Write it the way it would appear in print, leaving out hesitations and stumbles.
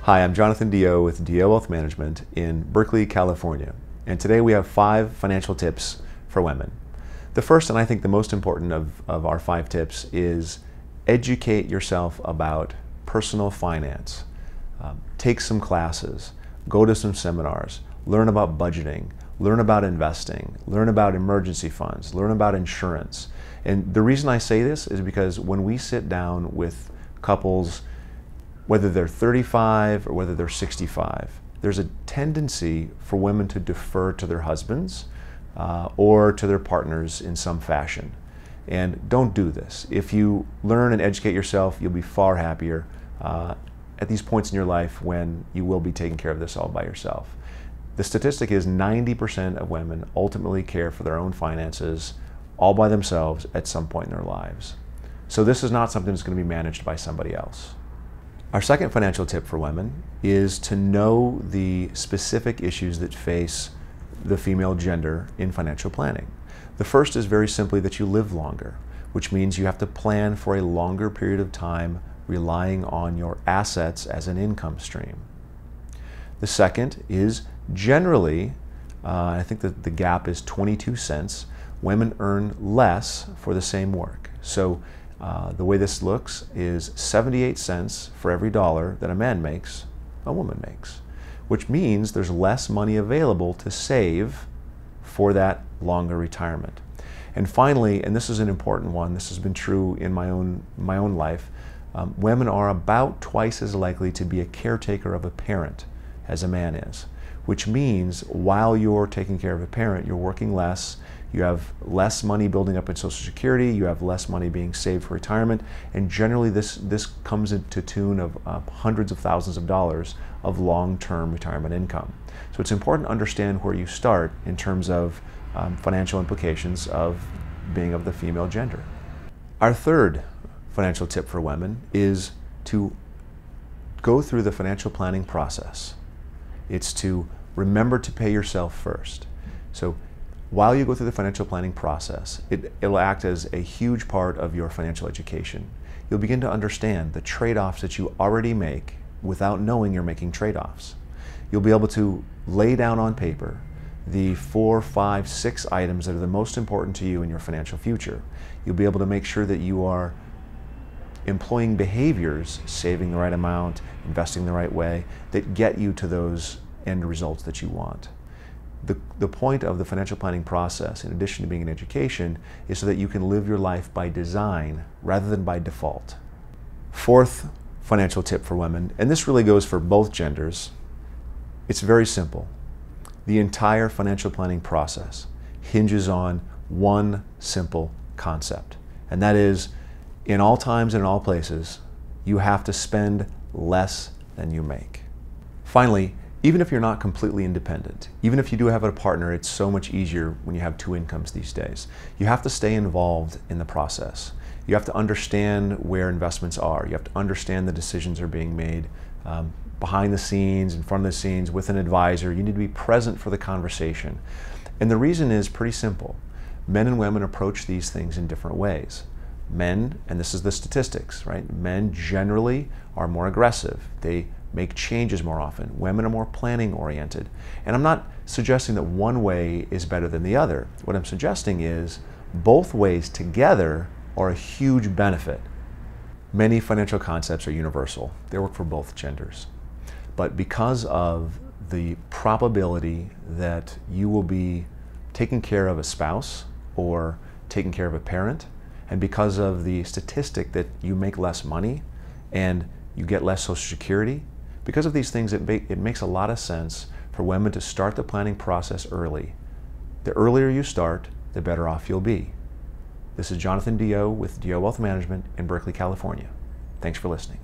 Hi, I'm Jonathan DeYoe with DeYoe Wealth Management in Berkeley, California. And today we have 5 financial tips for women. The first, and I think the most important of our 5 tips, is educate yourself about personal finance. Take some classes, go to some seminars, learn about budgeting, learn about investing, learn about emergency funds, learn about insurance. And the reason I say this is because when we sit down with couples, whether they're 35 or whether they're 65, there's a tendency for women to defer to their husbands or to their partners in some fashion. And don't do this. If you learn and educate yourself, you'll be far happier at these points in your life when you will be taking care of this all by yourself. The statistic is 90% of women ultimately care for their own finances all by themselves at some point in their lives. So this is not something that's going to be managed by somebody else. Our second financial tip for women is to know the specific issues that face the female gender in financial planning. The first is very simply that you live longer, which means you have to plan for a longer period of time relying on your assets as an income stream. The second is generally, I think that the gap is 22 cents, women earn less for the same work. So the way this looks is 78 cents for every dollar that a man makes, a woman makes, which means there's less money available to save for that longer retirement. And finally, and this is an important one, this has been true in my own life, women are about twice as likely to be a caretaker of a parent as a man is, which means while you're taking care of a parent, you're working less, you have less money building up in Social Security, you have less money being saved for retirement, and generally this comes into tune of hundreds of thousands of dollars of long-term retirement income. So it's important to understand where you start in terms of financial implications of being of the female gender. Our third financial tip for women is to go through the financial planning process. It's to remember to pay yourself first. So while you go through the financial planning process, it'll act as a huge part of your financial education. You'll begin to understand the trade-offs that you already make without knowing you're making trade-offs. You'll be able to lay down on paper the 4, 5, 6 items that are the most important to you in your financial future. You'll be able to make sure that you are employing behaviors, saving the right amount, investing the right way, that get you to those end results that you want. The point of the financial planning process, in addition to being an education, is so that you can live your life by design rather than by default. Fourth financial tip for women, and this really goes for both genders, it's very simple. The entire financial planning process hinges on one simple concept, and that is, in all times and in all places, you have to spend less than you make. Finally, even if you're not completely independent, even if you do have a partner, it's so much easier when you have 2 incomes these days. You have to stay involved in the process. You have to understand where investments are. You have to understand the decisions are being made behind the scenes, in front of the scenes, with an advisor. You need to be present for the conversation. And the reason is pretty simple. Men and women approach these things in different ways. Men, and this is the statistics, right? Men generally are more aggressive. They make changes more often. Women are more planning oriented. And I'm not suggesting that one way is better than the other. What I'm suggesting is both ways together are a huge benefit. Many financial concepts are universal. They work for both genders. But because of the probability that you will be taking care of a spouse or taking care of a parent, and because of the statistic that you make less money and you get less Social Security, because of these things, it makes a lot of sense for women to start the planning process early. The earlier you start, the better off you'll be. This is Jonathan DeYoe with DeYoe Wealth Management in Berkeley, California. Thanks for listening.